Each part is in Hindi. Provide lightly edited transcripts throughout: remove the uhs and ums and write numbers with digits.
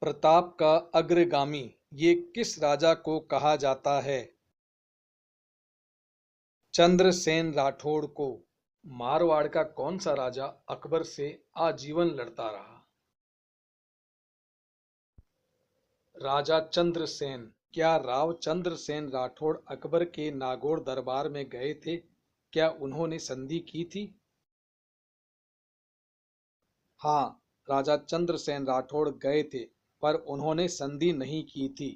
प्रताप का अग्रगामी ये किस राजा को कहा जाता है? चंद्रसेन राठौड़ को। मारवाड़ का कौन सा राजा अकबर से आजीवन लड़ता रहा? राजा चंद्रसेन। क्या राव चंद्रसेन राठौड़ अकबर के नागौर दरबार में गए थे? क्या उन्होंने संधि की थी? हाँ, राजा चंद्रसेन राठौड़ गए थे, पर उन्होंने संधि नहीं की थी।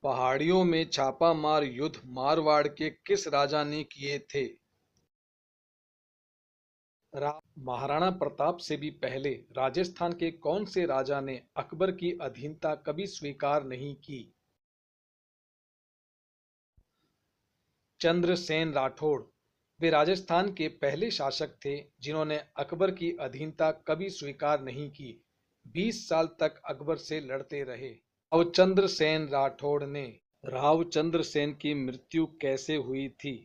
पहाड़ियों में छापामार युद्ध मारवाड़ के किस राजा ने किए थे? महाराणा प्रताप से भी पहले राजस्थान के कौन से राजा ने अकबर की अधीनता कभी स्वीकार नहीं की? चंद्रसेन राठौड़। वे राजस्थान के पहले शासक थे जिन्होंने अकबर की अधीनता कभी स्वीकार नहीं की। 20 साल तक अकबर से लड़ते रहे। राव चंद्रसेन राठौड़ ने। राव चंद्रसेन की मृत्यु कैसे हुई थी?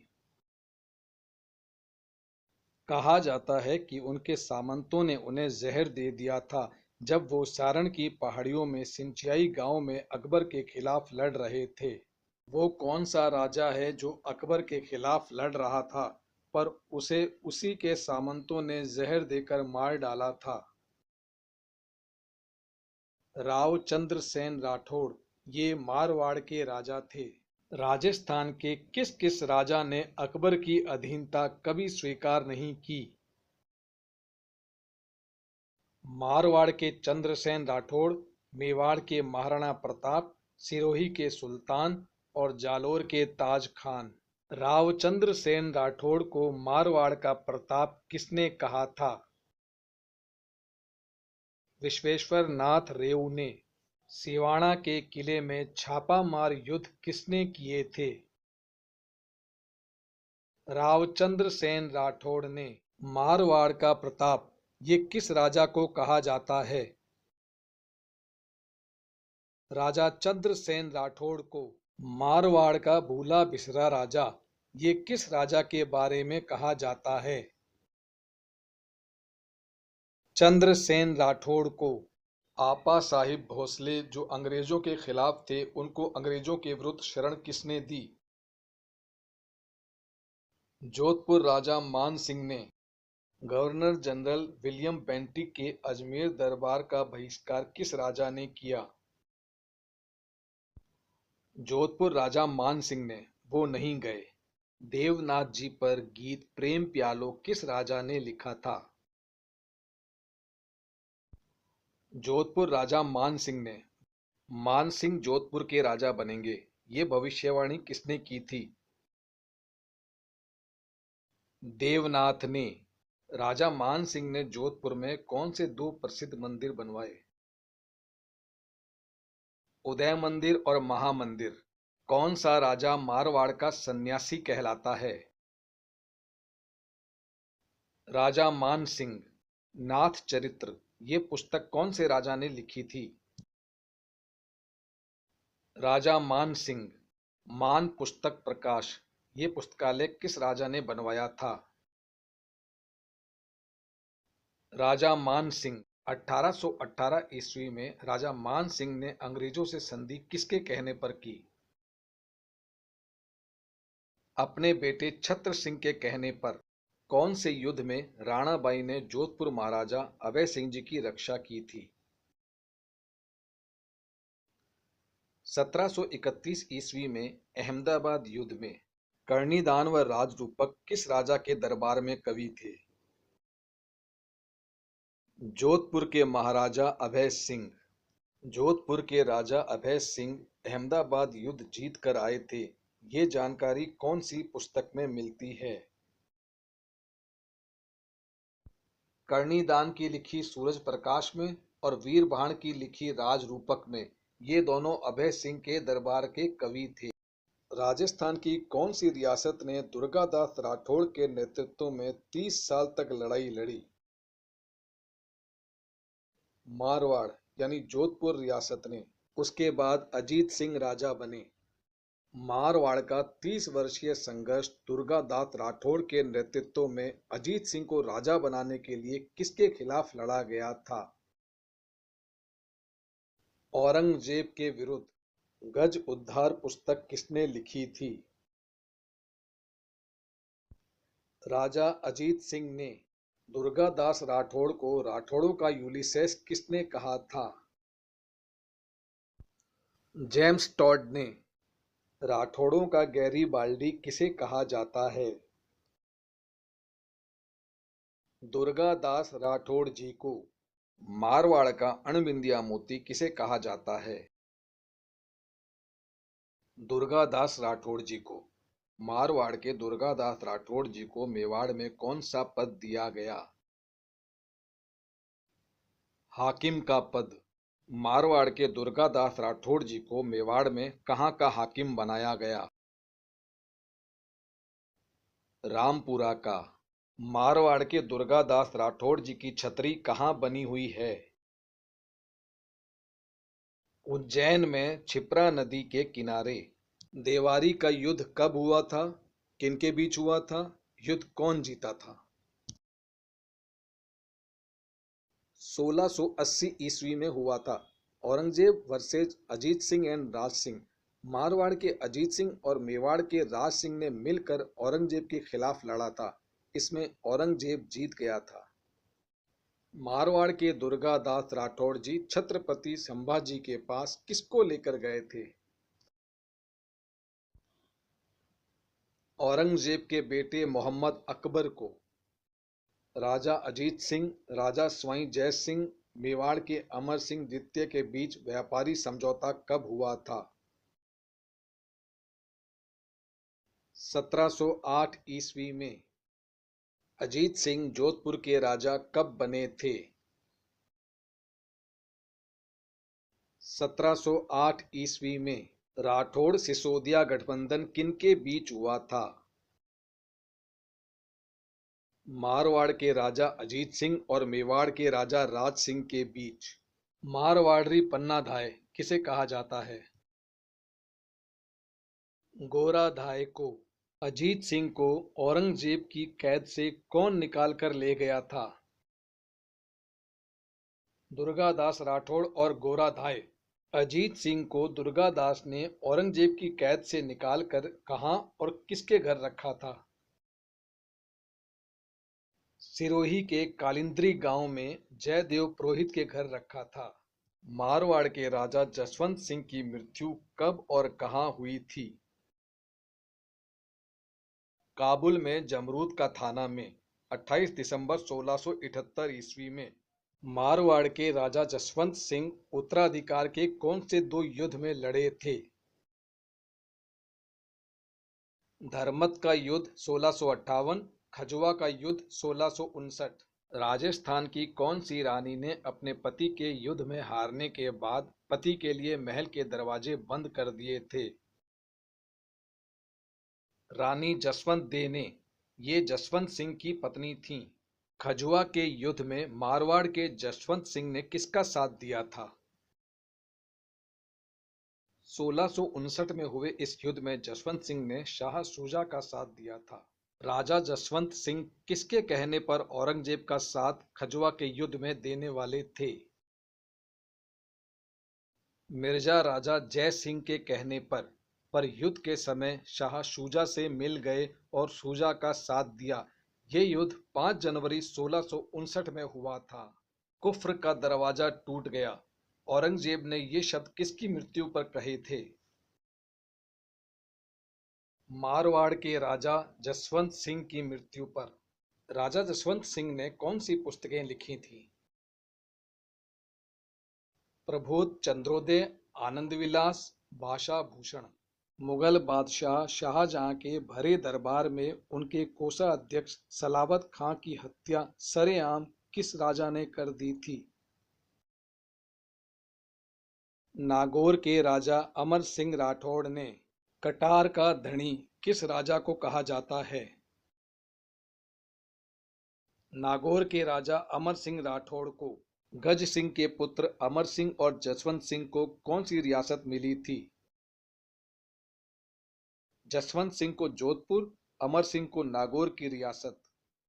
कहा जाता है कि उनके सामंतों ने उन्हें जहर दे दिया था जब वो सारण की पहाड़ियों में सिंचियाई गांव में अकबर के खिलाफ लड़ रहे थे। वो कौन सा राजा है जो अकबर के खिलाफ लड़ रहा था, पर उसे उसी के सामंतों ने जहर देकर मार डाला था? राव चंद्रसेन राठौड़। ये मारवाड़ के राजा थे। राजस्थान के किस किस राजा ने अकबर की अधीनता कभी स्वीकार नहीं की? मारवाड़ के चंद्रसेन राठौड़, मेवाड़ के महाराणा प्रताप, सिरोही के सुल्तान और जालोर के ताज खान। राव चंद्रसेन राठौड़ को मारवाड़ का प्रताप किसने कहा था? विश्वेश्वर नाथ रेऊ ने। सिवाना के किले में छापामार युद्ध किसने किए थे? राव चंद्रसेन राठौड़ ने। मारवाड़ का प्रताप ये किस राजा को कहा जाता है? राजा चंद्रसेन राठौड़ को। मारवाड़ का भूला बिसरा राजा ये किस राजा के बारे में कहा जाता है? चंद्रसेन राठौड़ को। आपा साहिब भोसले जो अंग्रेजों के खिलाफ थे, उनको अंग्रेजों के विरुद्ध शरण किसने दी? जोधपुर राजा मान सिंह ने। गवर्नर जनरल विलियम बेंटिक के अजमेर दरबार का बहिष्कार किस राजा ने किया? जोधपुर राजा मान सिंह ने। वो नहीं गए। देवनाथ जी पर गीत प्रेम प्यालो किस राजा ने लिखा था? जोधपुर राजा मान सिंह ने। मान सिंह जोधपुर के राजा बनेंगे, ये भविष्यवाणी किसने की थी? देवनाथ ने। राजा मान सिंह ने जोधपुर में कौन से दो प्रसिद्ध मंदिर बनवाए? उदय मंदिर और महामंदिर। कौन सा राजा मारवाड़ का सन्यासी कहलाता है? राजा मान सिंह। नाथ चरित्र ये पुस्तक कौन से राजा ने लिखी थी? राजा मान सिंह। मान पुस्तक प्रकाश ये पुस्तकालय किस राजा ने बनवाया था? राजा मान सिंह। 1818 ईस्वी में राजा मान सिंह ने अंग्रेजों से संधि किसके कहने पर की? अपने बेटे छत्र सिंह के कहने पर। कौन से युद्ध में राणाबाई ने जोधपुर महाराजा अभय सिंह जी की रक्षा की थी? 1731 ईस्वी में अहमदाबाद युद्ध में। कर्णीदान व राजरूपक किस राजा के दरबार में कवि थे? जोधपुर के महाराजा अभय सिंह। जोधपुर के राजा अभय सिंह अहमदाबाद युद्ध जीत कर आए थे, ये जानकारी कौन सी पुस्तक में मिलती है? कर्णीदान की लिखी सूरज प्रकाश में और वीरभाण की लिखी राजरूपक में। ये दोनों अभय सिंह के दरबार के कवि थे। राजस्थान की कौन सी रियासत ने दुर्गादास राठौड़ के नेतृत्व में 30 साल तक लड़ाई लड़ी? मारवाड़ यानी जोधपुर रियासत ने। उसके बाद अजीत सिंह राजा बने। मारवाड़ का 30 वर्षीय संघर्ष दुर्गादास राठौड़ के नेतृत्व में अजीत सिंह को राजा बनाने के लिए किसके खिलाफ लड़ा गया था? औरंगजेब के विरुद्ध गज उद्धार पुस्तक किसने लिखी थी? राजा अजीत सिंह ने। दुर्गादास राठौड़ को राठौड़ों का यूलिसेस किसने कहा था? जेम्स टॉड ने। राठौड़ों का गैरीबाल्डी किसे कहा जाता है? दुर्गादास राठौड़ जी को। मारवाड़ का अणबिंदिया मोती किसे कहा जाता है? दुर्गादास राठौड़ जी को। मारवाड़ के दुर्गादास राठौड़ जी को मेवाड़ में कौन सा पद दिया गया? हाकिम का पद। मारवाड़ के दुर्गादास राठौड़ जी को मेवाड़ में कहाँ का हाकिम बनाया गया? रामपुरा का। मारवाड़ के दुर्गादास राठौड़ जी की छतरी कहाँ बनी हुई है? उज्जैन में क्षिप्रा नदी के किनारे। देवारी का युद्ध कब हुआ था? किनके बीच हुआ था? युद्ध कौन जीता था? 1680 ईस्वी में हुआ था। Aurangzeb versus Ajit Singh and Raj Singh. मारवाड़ के अजीत सिंह और मेवाड़ के राज सिंह ने मिलकर औरंगजेब के खिलाफ लड़ा था। इसमें औरंगजेब जीत गया था। मारवाड़ के दुर्गादास राठौड़ जी छत्रपति संभाजी के पास किसको लेकर गए थे? औरंगजेब के बेटे मोहम्मद अकबर को। राजा अजीत सिंह, राजा स्वाई जय सिंह, मेवाड़ के अमर सिंह द्वितीय के बीच व्यापारी समझौता कब हुआ था? 1708 ईस्वी में। अजीत सिंह जोधपुर के राजा कब बने थे? 1708 ईस्वी में। राठौड़ सिसोदिया गठबंधन किनके बीच हुआ था? मारवाड़ के राजा अजीत सिंह और मेवाड़ के राजा राज सिंह के बीच। मारवाड़ी पन्नाधाय किसे कहा जाता है? गोराधाय को। अजीत सिंह को औरंगजेब की कैद से कौन निकाल कर ले गया था? दुर्गादास राठौड़ और गोराधाय। अजीत सिंह को दुर्गादास ने औरंगजेब की कैद से निकालकर कहां और किसके घर रखा था? सिरोही के कालिंद्री गांव में जयदेव पुरोहित के घर रखा था। मारवाड़ के राजा जसवंत सिंह की मृत्यु कब और कहां हुई थी? काबुल में जमरूद का थाना में 28 दिसंबर 1678 ईस्वी में। मारवाड़ के राजा जसवंत सिंह उत्तराधिकार के कौन से दो युद्ध में लड़े थे? धर्मत का युद्ध 1658, खजुआ का युद्ध 1659। राजस्थान की कौन सी रानी ने अपने पति के युद्ध में हारने के बाद पति के लिए महल के दरवाजे बंद कर दिए थे? रानी जसवंत दे ने। ये जसवंत सिंह की पत्नी थीं। खजुआ के युद्ध में मारवाड़ के जसवंत सिंह ने किसका साथ दिया था? 1659 में हुए इस युद्ध में जसवंत सिंह ने शाह शुजा का साथ दिया था। राजा जसवंत सिंह किसके कहने पर औरंगजेब का साथ खजुआ के युद्ध में देने वाले थे? मिर्जा राजा जय सिंह के कहने पर युद्ध के समय शाह शुजा से मिल गए और शुजा का साथ दिया। ये युद्ध 5 जनवरी 1659 में हुआ था। कुफ्र का दरवाजा टूट गया। औरंगजेब ने ये शब्द किसकी मृत्यु पर कहे थे? मारवाड़ के राजा जसवंत सिंह की मृत्यु पर। राजा जसवंत सिंह ने कौन सी पुस्तकें लिखी थीं? प्रबोध चंद्रोदय, आनंद विलास, भाषा भूषण। मुगल बादशाह शाहजहां के भरे दरबार में उनके कोषाध्यक्ष सलावत खां की हत्या सरेआम किस राजा ने कर दी थी? नागौर के राजा अमर सिंह राठौड़ ने। कटार का धनी किस राजा को कहा जाता है? नागौर के राजा अमर सिंह राठौड़ को। गज सिंह के पुत्र अमर सिंह और जसवंत सिंह को कौन सी रियासत मिली थी? जसवंत सिंह को जोधपुर, अमर सिंह को नागौर की रियासत।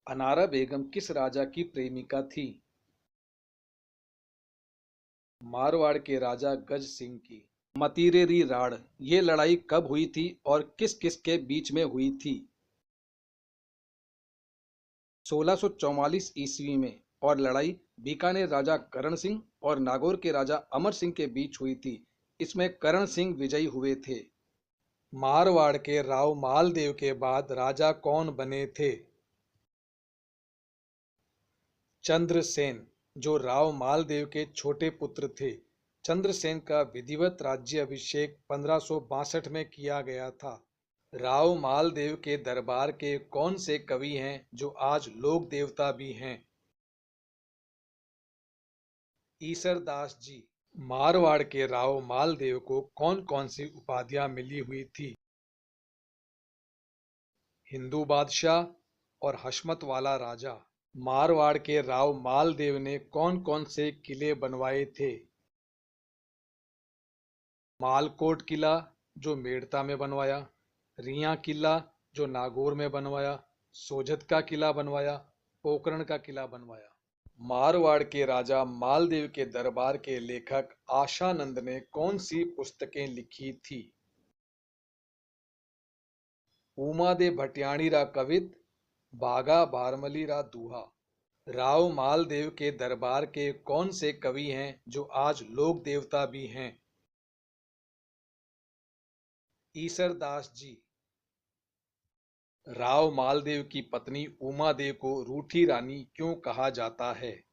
अनारा बेगम किस राजा की प्रेमिका थी? मारवाड़ के राजा गज सिंह की। मतीरेरी राड़, ये लड़ाई कब हुई थी और किस किस के बीच में हुई थी? 1644 ईस्वी में, और लड़ाई बीकानेर राजा करण सिंह और नागौर के राजा अमर सिंह के बीच हुई थी। इसमें करण सिंह विजयी हुए थे। मारवाड़ के राव मालदेव के बाद राजा कौन बने थे? चंद्रसेन, जो राव मालदेव के छोटे पुत्र थे। चंद्रसेन का विधिवत राज्याभिषेक 1562 में किया गया था। राव मालदेव के दरबार के कौन से कवि हैं जो आज लोक देवता भी हैं? ईसरदास जी। मारवाड़ के राव मालदेव को कौन कौन सी उपाधियां मिली हुई थी? हिंदू बादशाह और हशमत वाला राजा। मारवाड़ के राव मालदेव ने कौन कौन से किले बनवाए थे? मालकोट किला, जो मेड़ता में बनवाया। रियां किला, जो नागौर में बनवाया। सोजत का किला बनवाया। पोकरण का किला बनवाया। मारवाड़ के राजा मालदेव के दरबार के लेखक आशानंद ने कौन सी पुस्तकें लिखी थी? उमा दे भटियाणी रा कवित, बागा बारमली रा दूहा। राव मालदेव के दरबार के कौन से कवि हैं जो आज लोक देवता भी हैं? ईसरदास जी। राव मालदेव की पत्नी उमा देव को रूठी रानी क्यों कहा जाता है?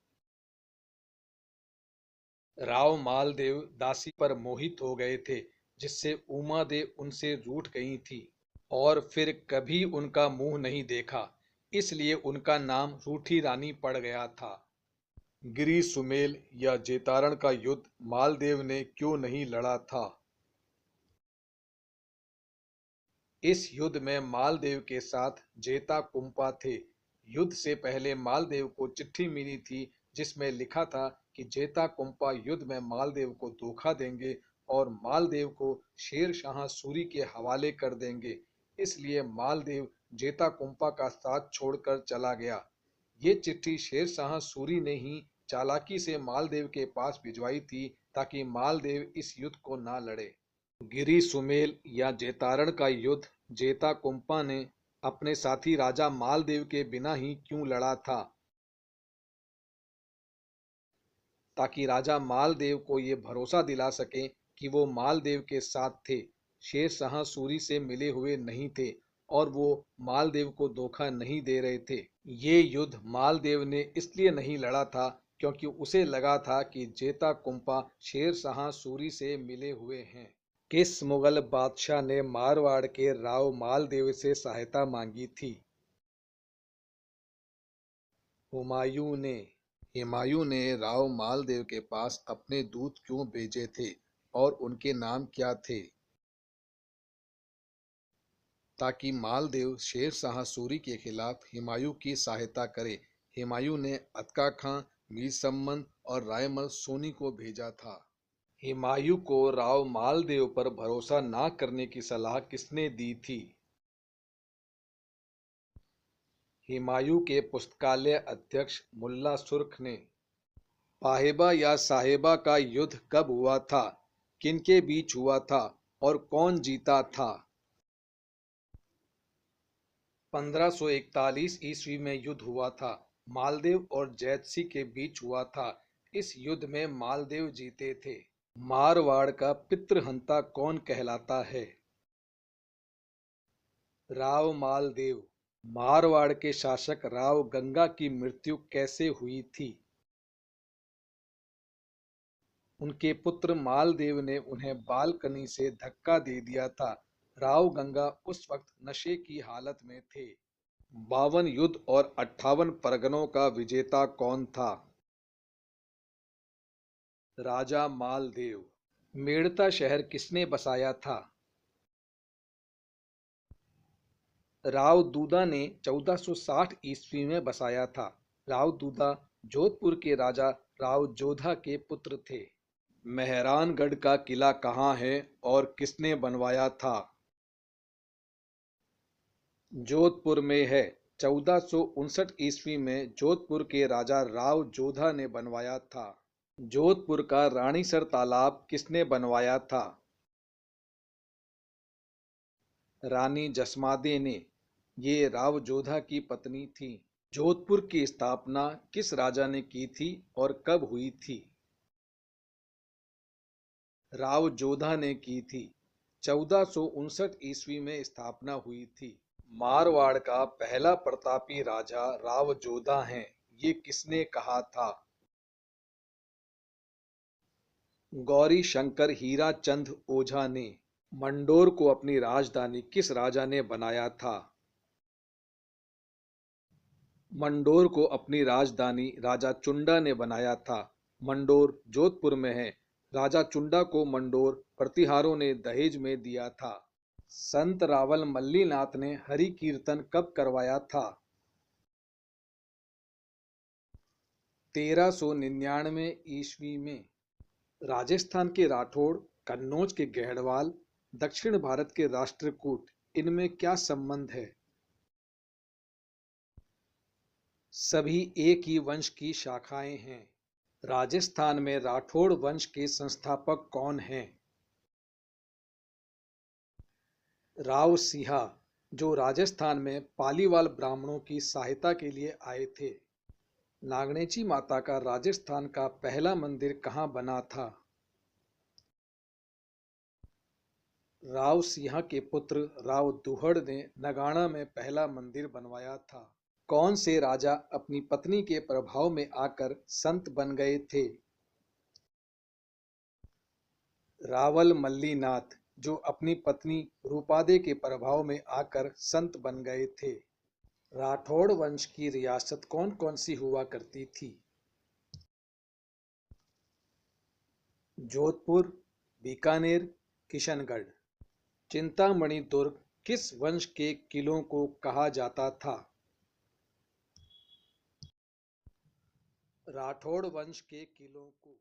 राव मालदेव दासी पर मोहित हो गए थे, जिससे उमा देव उनसे रूठ गई थी और फिर कभी उनका मुंह नहीं देखा, इसलिए उनका नाम रूठी रानी पड़ गया था। गिरी सुमेल या जेतारण का युद्ध मालदेव ने क्यों नहीं लड़ा था? इस युद्ध में मालदेव के साथ जेता कुंपा थे। युद्ध से पहले मालदेव को चिट्ठी मिली थी, जिसमें लिखा था कि जेता कुंपा युद्ध में मालदेव को धोखा देंगे और मालदेव को शेर शाह सूरी के हवाले कर देंगे। इसलिए मालदेव जेता कुंपा का साथ छोड़कर चला गया। ये चिट्ठी शेर शाह सूरी ने ही चालाकी से मालदेव के पास भिजवाई थी, ताकि मालदेव इस युद्ध को ना लड़े। गिरी सुमेल या जेतारण का युद्ध जेता कुंपा ने अपने साथी राजा मालदेव के बिना ही क्यों लड़ा था? ताकि राजा मालदेव को ये भरोसा दिला सके कि वो मालदेव के साथ थे, शेर शाह सूरी से मिले हुए नहीं थे और वो मालदेव को धोखा नहीं दे रहे थे। ये युद्ध मालदेव ने इसलिए नहीं लड़ा था क्योंकि उसे लगा था कि जेता कुंपा शेर शाह सूरी से मिले हुए हैं। किस मुगल बादशाह ने मारवाड़ के राव मालदेव से सहायता मांगी थी? हुमायूं ने। हुमायूं ने राव मालदेव के पास अपने दूत क्यों भेजे थे और उनके नाम क्या थे? ताकि मालदेव शेर शाह सूरी के खिलाफ हुमायूं की सहायता करे। हुमायूं ने अतका खां, मीर सम्मन और रायमल सोनी को भेजा था। हुमायूं को राव मालदेव पर भरोसा न करने की सलाह किसने दी थी? हुमायूं के पुस्तकालय अध्यक्ष मुल्ला सुर्ख ने। पाहेबा या साहेबा का युद्ध कब हुआ था, किनके बीच हुआ था और कौन जीता था? 1541 ईस्वी में युद्ध हुआ था। मालदेव और जैतसी के बीच हुआ था। इस युद्ध में मालदेव जीते थे। मारवाड़ का पितृहंता कौन कहलाता है? राव मालदेव। मारवाड़ के शासक राव गंगा की मृत्यु कैसे हुई थी? उनके पुत्र मालदेव ने उन्हें बालकनी से धक्का दे दिया था। राव गंगा उस वक्त नशे की हालत में थे। 52 युद्ध और 58 परगनों का विजेता कौन था? राजा मालदेव। मेड़ता शहर किसने बसाया था? राव दूदा ने 1460 ईस्वी में बसाया था। राव दूदा जोधपुर के राजा राव जोधा के पुत्र थे। मेहरानगढ़ का किला कहाँ है और किसने बनवाया था? जोधपुर में है। 1459 ईस्वी में जोधपुर के राजा राव जोधा ने बनवाया था। जोधपुर का रानीसर तालाब किसने बनवाया था? रानी जसमादे ने। ये राव जोधा की पत्नी थी। जोधपुर की स्थापना किस राजा ने की थी और कब हुई थी? राव जोधा ने की थी। 1459 ईस्वी में स्थापना हुई थी। मारवाड़ का पहला प्रतापी राजा राव जोधा हैं, ये किसने कहा था? गौरी शंकर हीरा चंद ओझा ने। मंडोर को अपनी राजधानी किस राजा ने बनाया था? मंडोर को अपनी राजधानी राजा चुंडा ने बनाया था। मंडोर जोधपुर में है। राजा चुंडा को मंडोर प्रतिहारों ने दहेज में दिया था। संत रावल मल्लीनाथ ने हरि कीर्तन कब करवाया था? 1399 ईस्वी में। राजस्थान के राठौड़, कन्नौज के गहड़वाल, दक्षिण भारत के राष्ट्रकूट, इनमें क्या संबंध है? सभी एक ही वंश की शाखाएं हैं। राजस्थान में राठौड़ वंश के संस्थापक कौन हैं? राव सिंहा, जो राजस्थान में पालीवाल ब्राह्मणों की सहायता के लिए आए थे। नागणेची माता का राजस्थान का पहला मंदिर कहाँ बना था? राव सिंह के पुत्र राव दुहड़ ने नगाड़ा में पहला मंदिर बनवाया था। कौन से राजा अपनी पत्नी के प्रभाव में आकर संत बन गए थे? रावल मल्लीनाथ, जो अपनी पत्नी रूपादे के प्रभाव में आकर संत बन गए थे। राठौड़ वंश की रियासत कौन कौन सी हुआ करती थी? जोधपुर, बीकानेर, किशनगढ़। चिंतामणि दुर्ग किस वंश के किलों को कहा जाता था? राठौड़ वंश के किलों को।